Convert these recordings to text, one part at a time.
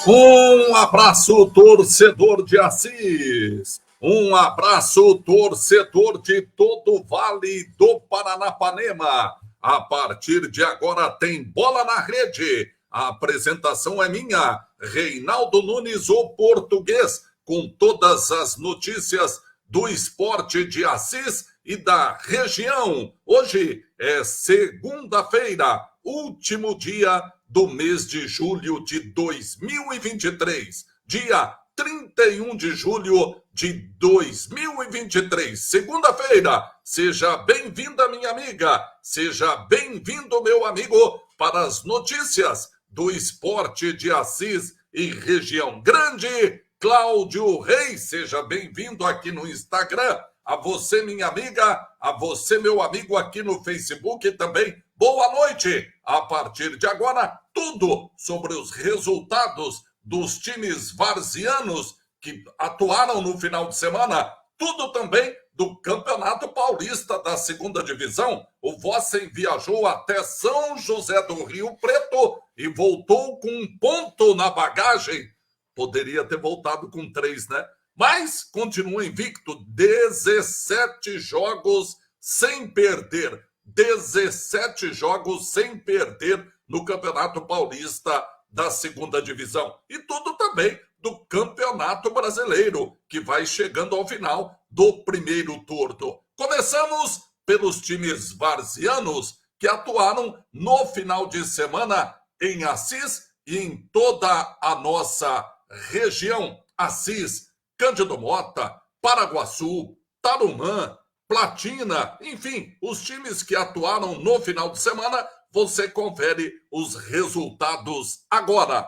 Um abraço, torcedor de Assis. Um abraço, torcedor de todo o Vale do Paranapanema. A partir de agora tem Bola na Rede. A apresentação é minha, Reinaldo Nunes, o português, com todas as notícias do esporte de Assis e da região. Hoje é segunda-feira, último dia do mês de julho de 2023, dia 31 de julho de 2023, segunda-feira. Seja bem-vinda, minha amiga, seja bem-vindo, meu amigo, para as notícias do esporte de Assis e região. Grande Cláudio Reis, seja bem-vindo aqui no Instagram. A você, minha amiga, a você, meu amigo, aqui no Facebook também. Boa noite! A partir de agora, tudo sobre os resultados dos times varzianos que atuaram no final de semana. Tudo também do Campeonato Paulista da Segunda Divisão. O Vossen viajou até São José do Rio Preto e voltou com um ponto na bagagem. Poderia ter voltado com 3, né? Mas continua invicto, 17 jogos sem perder. 17 jogos sem perder no Campeonato Paulista da Segunda Divisão. E tudo também do Campeonato Brasileiro, que vai chegando ao final do primeiro turno. Começamos pelos times varzianos que atuaram no final de semana em Assis e em toda a nossa região. Assis, Cândido Mota, Paraguaçu, Tarumã, Platina, enfim, os times que atuaram no final de semana, você confere os resultados agora.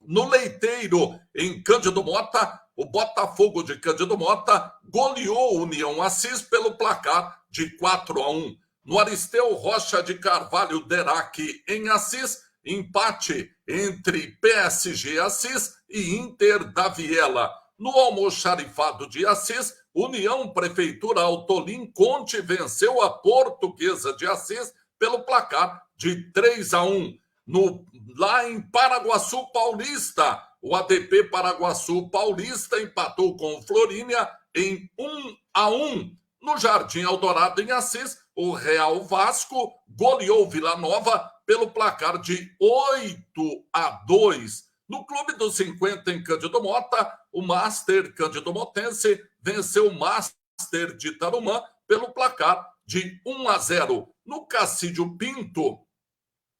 No Leiteiro, em Cândido Mota, o Botafogo de Cândido Mota goleou o União Assis pelo placar de 4-1. No Aristeu Rocha de Carvalho Derac, em Assis, empate entre PSG Assis e Inter da Viela. No Almoxarifado de Assis, União Prefeitura Autolim Conte venceu a Portuguesa de Assis pelo placar de 3-1. Lá em Paraguaçu Paulista, o ADP Paraguaçu Paulista empatou com o Florínia em 1-1. No Jardim Eldorado, em Assis, o Real Vasco goleou Vila Nova pelo placar de 8-2. No Clube dos 50, em Cândido Mota, o Master Cândido Motense venceu o Master de Tarumã pelo placar de 1-0. No Cacídio Pinto,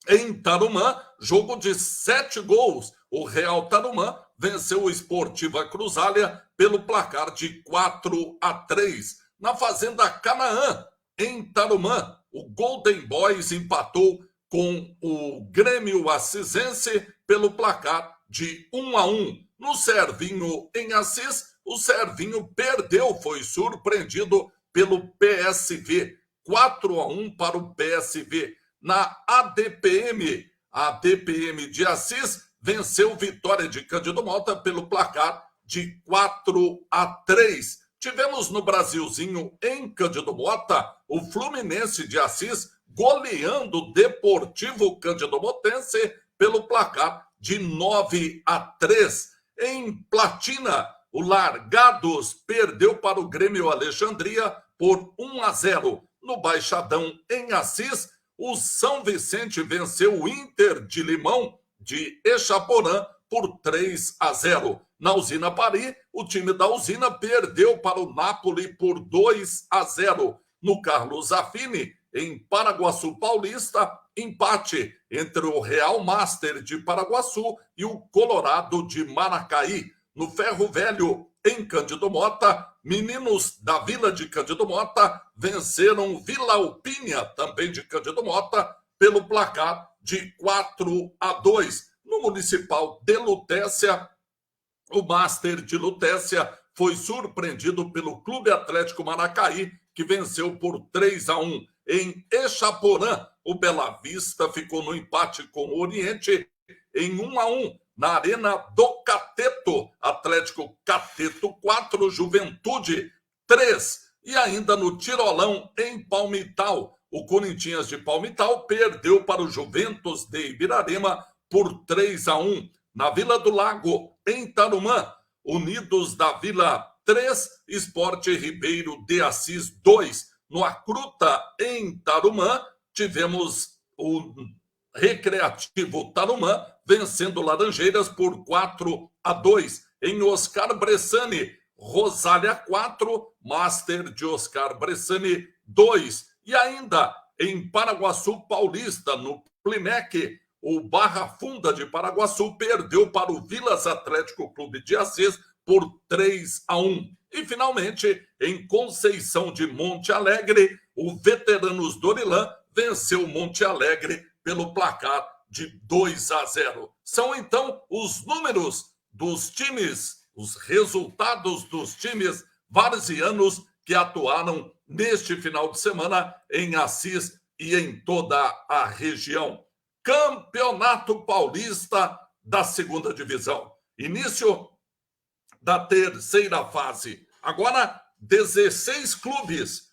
em Tarumã, jogo de 7 gols. O Real Tarumã venceu o Esportiva Cruzália pelo placar de 4-3. Na Fazenda Canaã, em Tarumã, o Golden Boys empatou com o Grêmio Assisense pelo placar de 1-1. No Servinho, em Assis, o Servinho perdeu, foi surpreendido pelo PSV. 4-1 para o PSV. Na ADPM, a ADPM de Assis venceu Vitória de Cândido Mota pelo placar de 4-3. Tivemos no Brasilzinho, em Cândido Mota, o Fluminense de Assis goleando o Deportivo Cândido Motense pelo placar de 9-3. Em Platina, o Largados perdeu para o Grêmio Alexandria por 1-0. No Baixadão, em Assis, o São Vicente venceu o Inter de Limão de Exaporã por 3-0. Na Usina Paris, o time da Usina perdeu para o Napoli por 2-0. No Carlos Affini, em Paraguaçu Paulista, empate entre o Real Master de Paraguaçu e o Colorado de Maracaí. No Ferro Velho, em Cândido Mota, meninos da Vila de Cândido Mota venceram Vila Alpínia, também de Cândido Mota, pelo placar de 4-2. No Municipal de Lutécia, o Master de Lutécia foi surpreendido pelo Clube Atlético Maracaí, que venceu por 3-1. Em Exaporã, o Bela Vista ficou no empate com o Oriente em 1-1. Na Arena do Cateto, Atlético Cateto 4, Juventude 3. E ainda no Tirolão, em Palmital, o Corinthians de Palmital perdeu para o Juventus de Ibirarema por 3-1. Na Vila do Lago, em Tarumã, Unidos da Vila 3, Sport Ribeiro de Assis 2. No Acruta, em Tarumã, tivemos o Recreativo Tarumã vencendo Laranjeiras por 4-2. Em Oscar Bressani, Rosália 4, Master de Oscar Bressani 2. E ainda em Paraguaçu Paulista, no Plimec, o Barra Funda de Paraguaçu perdeu para o Vilas Atlético Clube de Assis por 3-1. E, finalmente, em Conceição de Monte Alegre, o Veteranos Dorilã venceu Monte Alegre pelo placar de 2-0. São, então, os números dos times, os resultados dos times varzianos que atuaram neste final de semana em Assis e em toda a região. Campeonato Paulista da Segunda Divisão. Início da terceira fase. Agora, 16 clubes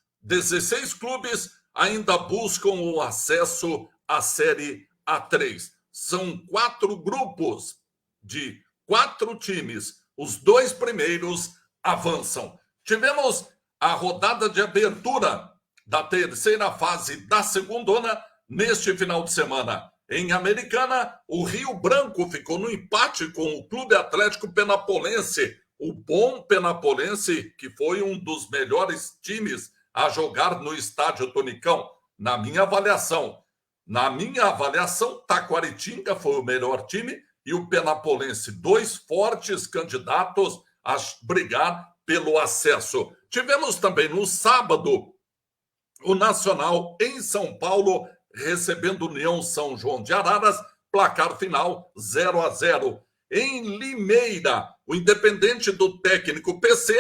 ainda buscam o acesso à Série A3. São 4 grupos de 4 times. Os 2 primeiros avançam. Tivemos a rodada de abertura da terceira fase da segundona neste final de semana. Em Americana, o Rio Branco ficou no empate com o Clube Atlético Penapolense. O bom Penapolense, que foi um dos melhores times a jogar no Estádio Tonicão. Na minha avaliação, Taquaritinga foi o melhor time e o Penapolense, 2 fortes candidatos a brigar pelo acesso. Tivemos também no sábado o Nacional em São Paulo recebendo União São João de Araras, placar final 0-0. Em Limeira, o Independente do técnico PC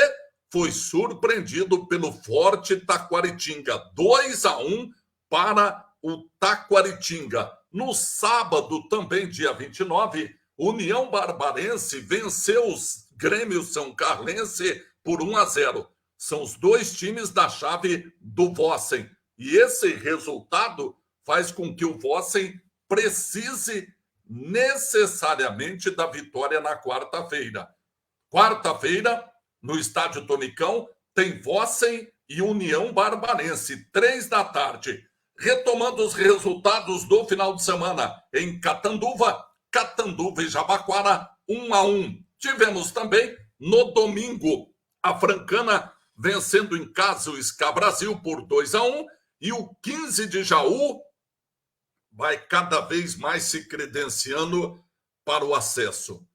foi surpreendido pelo forte Taquaritinga, 2-1 para o Taquaritinga. No sábado, também dia 29, União Barbarense venceu os Grêmio São Carlense por 1-0. São os 2 times da chave do Vossen. E esse resultado faz com que o Vossen precise necessariamente da vitória na quarta-feira. Quarta-feira, no Estádio Tonicão, tem Vossen e União Barbarense, 15h. Retomando os resultados do final de semana, em Catanduva e Jabaquara, 1-1. Tivemos também, no domingo, a Francana vencendo em casa o SCA Brasil por 2-1, e o 15 de Jaú vai cada vez mais se credenciando para o acesso.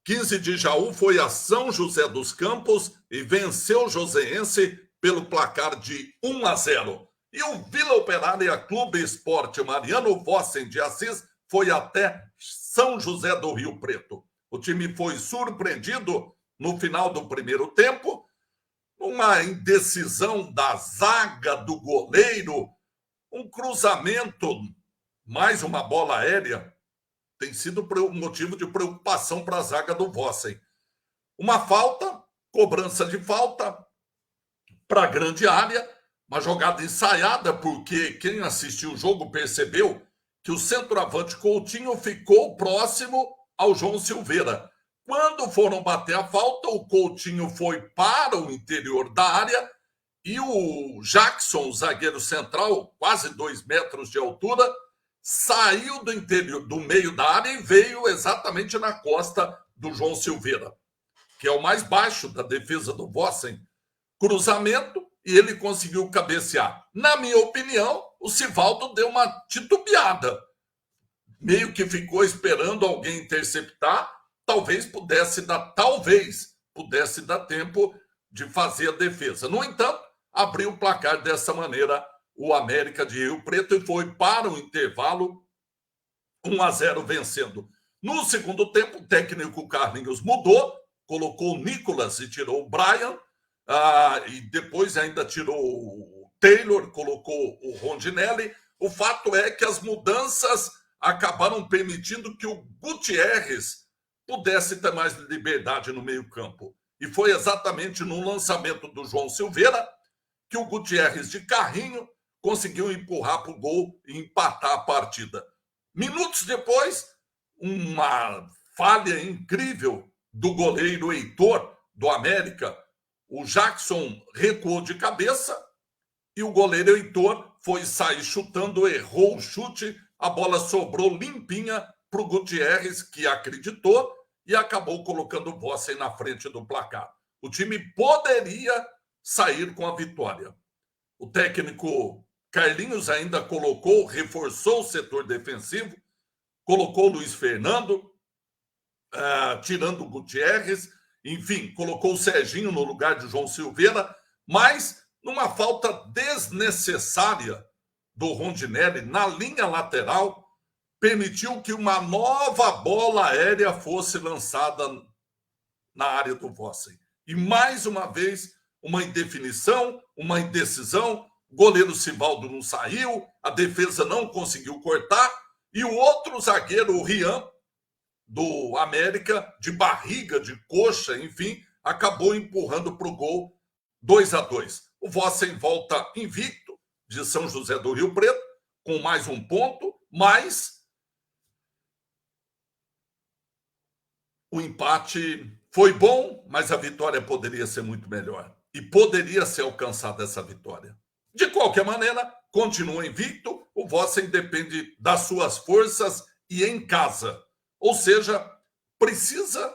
15 de Jaú foi a São José dos Campos e venceu o Joseense pelo placar de 1-0. E o Vila Operária Clube Esporte Mariano Vossen de Assis foi até São José do Rio Preto. O time foi surpreendido no final do primeiro tempo, uma indecisão da zaga do goleiro, um cruzamento, mais uma bola aérea, tem sido motivo de preocupação para a zaga do Vossen. Uma falta, cobrança de falta para a grande área, uma jogada ensaiada, porque quem assistiu o jogo percebeu que o centroavante Coutinho ficou próximo ao João Silveira. Quando foram bater a falta, o Coutinho foi para o interior da área e o Jackson, zagueiro central, quase 2 metros de altura, saiu do interior, do meio da área e veio exatamente na costa do João Silveira, que é o mais baixo da defesa do Vossen. Cruzamento e ele conseguiu cabecear. Na minha opinião, o Sivaldo deu uma titubeada. Meio que ficou esperando alguém interceptar. Talvez pudesse dar tempo de fazer a defesa. No entanto, abriu o placar dessa maneira o América de Rio Preto e foi para o intervalo 1-0 vencendo. No segundo tempo, o técnico Carlinhos mudou, colocou o Nicolas e tirou o Brian, e depois ainda tirou o Taylor, colocou o Rondinelli. O fato é que as mudanças acabaram permitindo que o Gutierrez pudesse ter mais liberdade no meio-campo. E foi exatamente no lançamento do João Silveira que o Gutierrez, de carrinho, conseguiu empurrar para o gol e empatar a partida. Minutos depois, uma falha incrível do goleiro Heitor, do América. O Jackson recuou de cabeça e o goleiro Heitor foi sair chutando, errou o chute, a bola sobrou limpinha para o Gutierrez, que acreditou e acabou colocando o Vossen na frente do placar. O time poderia sair com a vitória. O técnico Carlinhos ainda reforçou o setor defensivo, colocou o Luiz Fernando, tirando o Gutierrez, enfim, colocou o Serginho no lugar de João Silveira, mas numa falta desnecessária do Rondinelli na linha lateral, permitiu que uma nova bola aérea fosse lançada na área do Vossen. E mais uma vez, uma indefinição, uma indecisão, o goleiro Sivaldo não saiu, a defesa não conseguiu cortar, e o outro zagueiro, o Rian, do América, de barriga, de coxa, enfim, acabou empurrando para o gol 2-2. O Vossen volta invicto de São José do Rio Preto, com mais um ponto, mas o empate foi bom, mas a vitória poderia ser muito melhor. E poderia ser alcançada essa vitória. De qualquer maneira, continua invicto, o Vossen depende das suas forças e em casa. Ou seja, precisa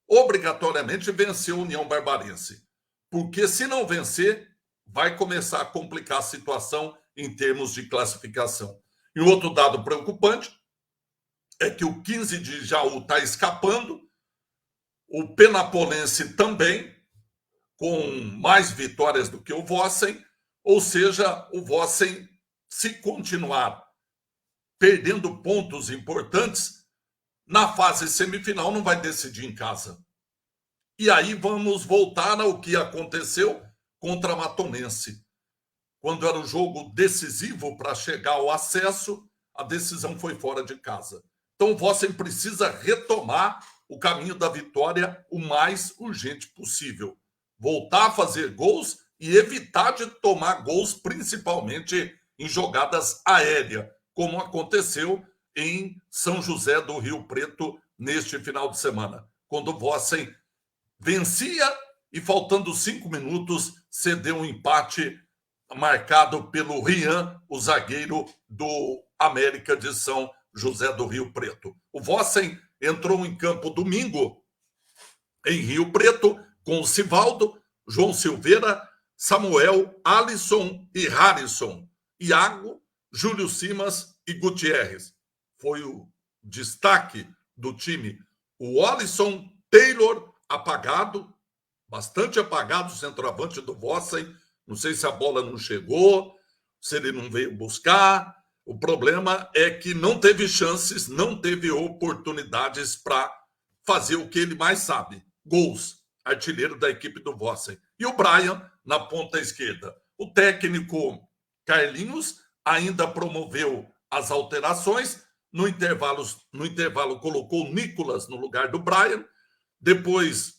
obrigatoriamente vencer a União Barbarense. Porque se não vencer, vai começar a complicar a situação em termos de classificação. E outro dado preocupante é que o 15 de Jaú está escapando, o Penapolense também, com mais vitórias do que o Vossen, ou seja, o Vossen, se continuar perdendo pontos importantes, na fase semifinal não vai decidir em casa. E aí vamos voltar ao que aconteceu contra a Matonense. Quando era o jogo decisivo para chegar ao acesso, a decisão foi fora de casa. Então o Vossen precisa retomar o caminho da vitória o mais urgente possível. Voltar a fazer gols e evitar de tomar gols, principalmente em jogadas aéreas, como aconteceu em São José do Rio Preto neste final de semana, quando o Vossen vencia e, faltando 5 minutos, cedeu um empate marcado pelo Rian, o zagueiro do América de São José do Rio Preto. O Vossen entrou em campo domingo em Rio Preto com o Sivaldo, João Silveira, Samuel, Alisson e Harrison, Iago, Júlio Simas e Gutierrez. Foi o destaque do time. O Alisson, Taylor, apagado, bastante apagado, o centroavante do Vossen, Não sei se a bola não chegou, se ele não veio buscar. O problema é que não teve chances, não teve oportunidades para fazer o que ele mais sabe: gols. Artilheiro da equipe do Vossen. E o Brian na ponta esquerda. O técnico Carlinhos ainda promoveu as alterações. No intervalo colocou o Nicolas no lugar do Brian. Depois,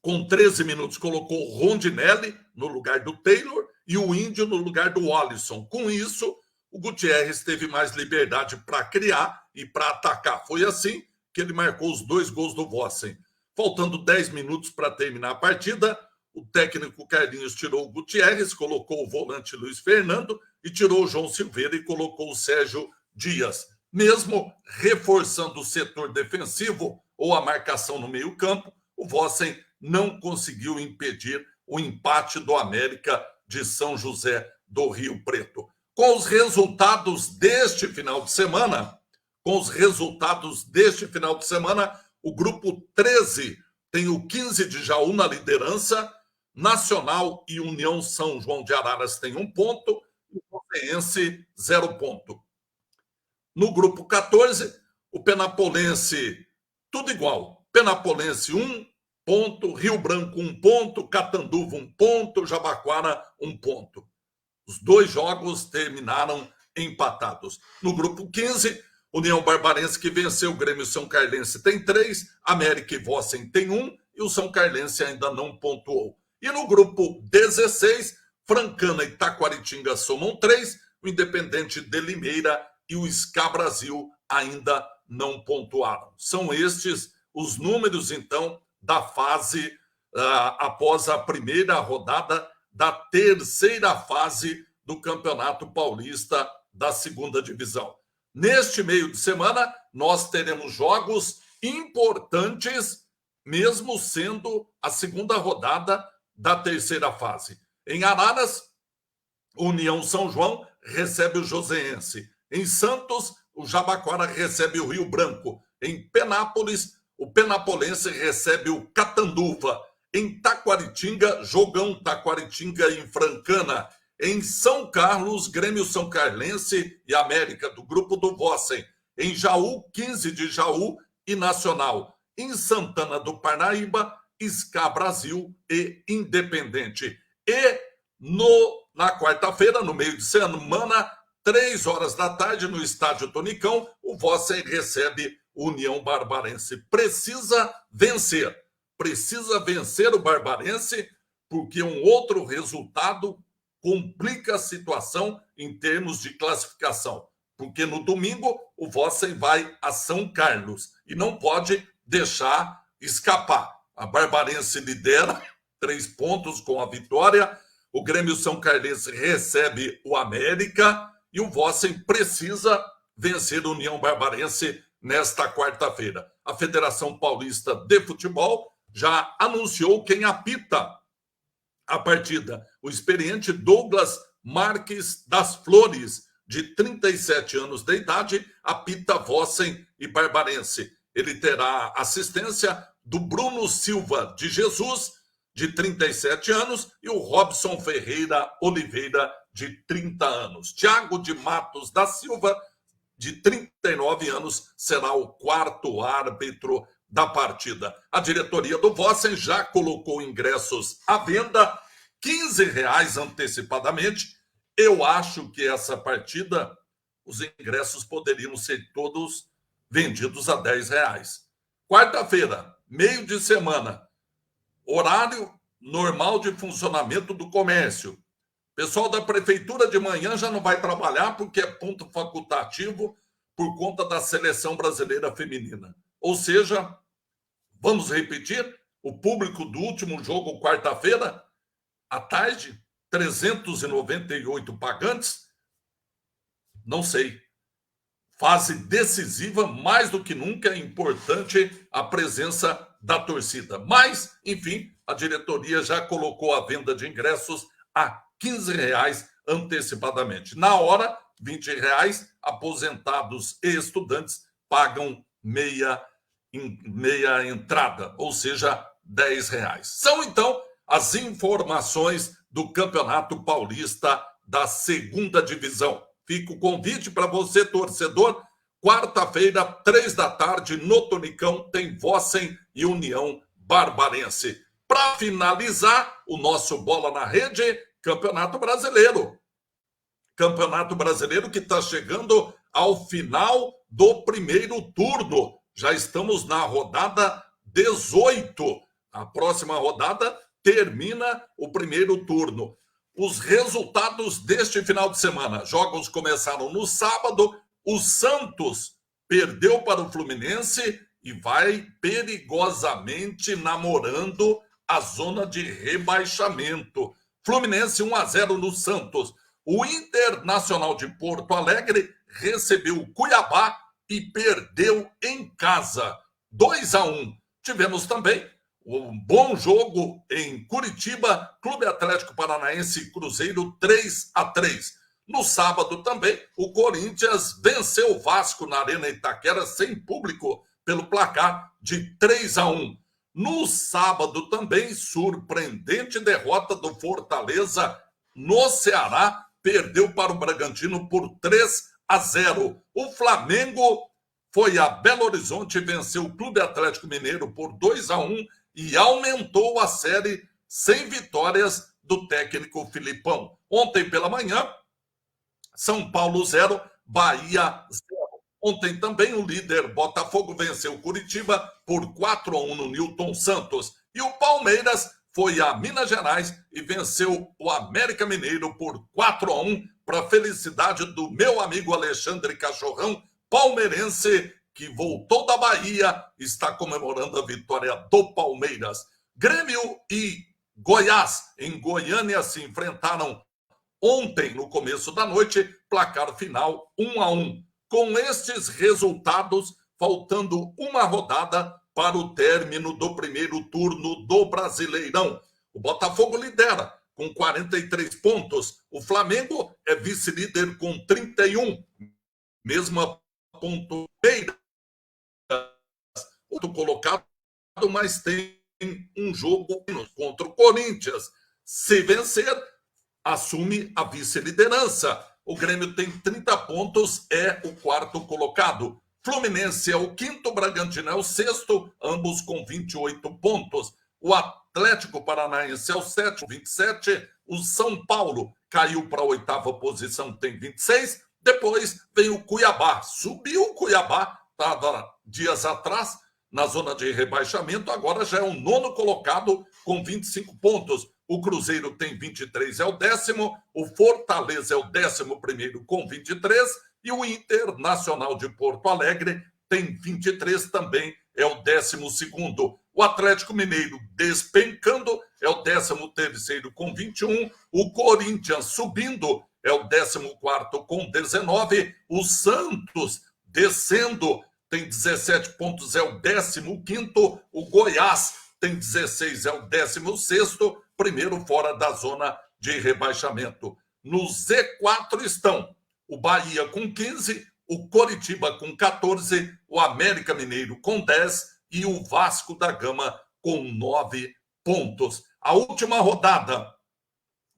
com 13 minutos, colocou o Rondinelli no lugar do Taylor e o Índio no lugar do Alisson. Com isso, o Gutierrez teve mais liberdade para criar e para atacar. Foi assim que ele marcou os 2 gols do Vossen. Faltando 10 minutos para terminar a partida, o técnico Carlinhos tirou o Gutierrez, colocou o volante Luiz Fernando e tirou o João Silveira e colocou o Sérgio Dias. Mesmo reforçando o setor defensivo ou a marcação no meio-campo, o Vossen não conseguiu impedir o empate do América de São José do Rio Preto. Com os resultados deste final de semana, o grupo 13 tem o 15 de Jaú na liderança, Nacional e União São João de Araras tem 1 ponto, e o Vozeense 0 ponto. No grupo 14, o Penapolense, tudo igual. Penapolense 1 ponto, Rio Branco 1 ponto, Catanduva 1 ponto, Jabaquara 1 ponto. Os 2 jogos terminaram empatados. No grupo 15, União Barbarense, que venceu o Grêmio São Carlense, tem 3, América e Vossen tem 1, e o São Carlense ainda não pontuou. E no grupo 16, Francana e Taquaritinga somam 3, o Independente de Limeira e o SCA Brasil ainda não pontuaram. São estes os números, então, da fase após a primeira rodada da terceira fase do Campeonato Paulista da segunda divisão. Neste meio de semana, nós teremos jogos importantes, mesmo sendo a segunda rodada da terceira fase. Em Araras, União São João recebe o Joseense. Em Santos, o Jabaquara recebe o Rio Branco. Em Penápolis, o Penapolense recebe o Catanduva. Em Taquaritinga, jogão Taquaritinga em Francana. Em São Carlos, Grêmio São Carlense e América, do grupo do Vossen. Em Jaú, 15 de Jaú e Nacional. Em Santana do Parnaíba, SCA Brasil e Independente. E na quarta-feira, no meio de semana, 3 horas da tarde, no Estádio Tonicão, o Vossen recebe União Barbarense. Precisa vencer o Barbarense, porque um outro resultado complica a situação em termos de classificação. Porque no domingo o Vossen vai a São Carlos e não pode deixar escapar. A Barbarense lidera 3 pontos com a vitória, o Grêmio São Carlense recebe o América e o Vossen precisa vencer a União Barbarense nesta quarta-feira. A Federação Paulista de Futebol já anunciou quem apita a partida. O experiente Douglas Marques das Flores, de 37 anos de idade, apita Vossen e Barbarense. Ele terá assistência do Bruno Silva de Jesus, de 37 anos, e o Robson Ferreira Oliveira, de 30 anos. Tiago de Matos da Silva, de 39 anos, será o 4º árbitro da partida. A diretoria do Vossen já colocou ingressos à venda, R$15 antecipadamente. Eu acho que essa partida, os ingressos poderiam ser todos vendidos a R$10. Quarta-feira, meio de semana, horário normal de funcionamento do comércio. Pessoal da prefeitura de manhã já não vai trabalhar porque é ponto facultativo por conta da seleção brasileira feminina. Ou seja, vamos repetir, o público do último jogo, quarta-feira, à tarde, 398 pagantes, não sei. Fase decisiva, mais do que nunca é importante a presença da torcida. Mas, enfim, a diretoria já colocou a venda de ingressos a R$15 antecipadamente. Na hora, R$20, aposentados e estudantes pagam meia entrada, ou seja, R$10. São, então, as informações do Campeonato Paulista da Segunda Divisão. Fica o convite para você, torcedor. Quarta-feira, 15h, no Tonicão, tem Vossen e União Barbarense. Para finalizar, o nosso Bola na Rede, Campeonato Brasileiro. Campeonato Brasileiro que está chegando ao final do primeiro turno. Já estamos na rodada 18. A próxima rodada termina o primeiro turno. Os resultados deste final de semana. Jogos começaram no sábado. O Santos perdeu para o Fluminense e vai perigosamente namorando a zona de rebaixamento. Fluminense 1-0 no Santos. O Internacional de Porto Alegre recebeu o Cuiabá e perdeu em casa, 2-1. Tivemos também um bom jogo em Curitiba, Clube Atlético Paranaense e Cruzeiro 3-3. No sábado também, o Corinthians venceu o Vasco na Arena Itaquera sem público pelo placar de 3-1. No sábado também, surpreendente derrota do Fortaleza no Ceará, perdeu para o Bragantino por 3-0. O Flamengo foi a Belo Horizonte e venceu o Clube Atlético Mineiro por 2-1 e aumentou a série sem vitórias do técnico Filipão. Ontem pela manhã, São Paulo 0, Bahia 0. Ontem também o líder Botafogo venceu Curitiba por 4-1 no Newton Santos. E o Palmeiras foi a Minas Gerais e venceu o América Mineiro por 4-1, para felicidade do meu amigo Alexandre Cachorrão, palmeirense, que voltou da Bahia, está comemorando a vitória do Palmeiras. Grêmio e Goiás, em Goiânia, se enfrentaram ontem, no começo da noite, placar final 1-1. Com estes resultados, faltando uma rodada para o término do primeiro turno do Brasileirão. O Botafogo lidera com 43 pontos. O Flamengo é vice-líder com 31. Mesma pontueira. Outro colocado, mas tem um jogo contra o Corinthians. Se vencer, assume a vice-liderança. O Grêmio tem 30 pontos, é o quarto colocado. Fluminense é o quinto, Bragantino é o sexto, ambos com 28 pontos. O Atlético Paranaense é o sétimo, 27. O São Paulo caiu para a oitava posição, tem 26. Depois vem o Cuiabá. Subiu o Cuiabá, estava dias atrás na zona de rebaixamento, agora já é o nono colocado com 25 pontos. O Cruzeiro tem 23, é o décimo. O Fortaleza é o 11º com 23. E o Internacional de Porto Alegre tem 23 também, é o 12º. O Atlético Mineiro despencando, é o 13º com 21. O Corinthians subindo, é o 14º com 19. O Santos descendo, tem 17 pontos, é o 15º. O Goiás tem 16, é o 16º. Primeiro fora da zona de rebaixamento. No Z4 estão o Bahia com 15, o Coritiba com 14, o América Mineiro com 10 e o Vasco da Gama com 9 pontos. A última rodada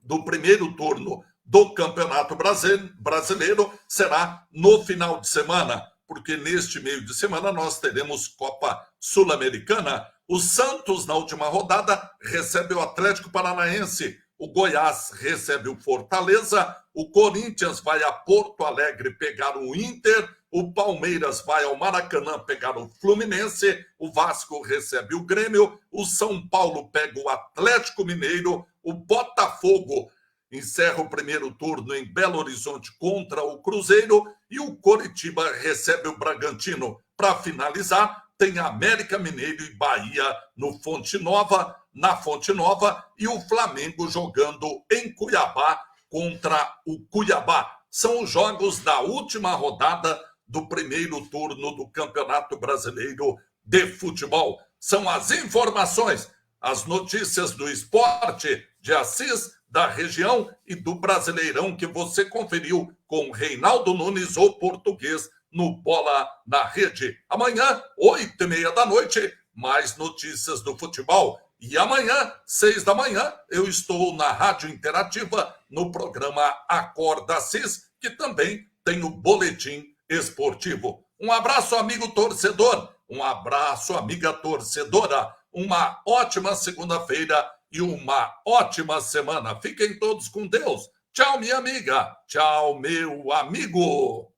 do primeiro turno do Campeonato Brasileiro será no final de semana, porque neste meio de semana nós teremos Copa Sul-Americana. O Santos, na última rodada, recebe o Atlético Paranaense. O Goiás recebe o Fortaleza. O Corinthians vai a Porto Alegre pegar o Inter. O Palmeiras vai ao Maracanã pegar o Fluminense. O Vasco recebe o Grêmio. O São Paulo pega o Atlético Mineiro. O Botafogo encerra o primeiro turno em Belo Horizonte contra o Cruzeiro. E o Coritiba recebe o Bragantino. Para finalizar, tem América Mineiro e Bahia no Fonte Nova, na Fonte Nova, e o Flamengo jogando em Cuiabá contra o Cuiabá. São os jogos da última rodada do primeiro turno do Campeonato Brasileiro de Futebol. São as informações, as notícias do esporte de Assis, da região e do Brasileirão que você conferiu com Reinaldo Nunes, o português, no Bola na Rede. Amanhã, 20h30, mais notícias do futebol. E amanhã, 6 da manhã, eu estou na Rádio Interativa, no programa Acorda Assis, que também tem o Boletim Esportivo. Um abraço, amigo torcedor. Um abraço, amiga torcedora. Uma ótima segunda-feira e uma ótima semana. Fiquem todos com Deus. Tchau, minha amiga. Tchau, meu amigo.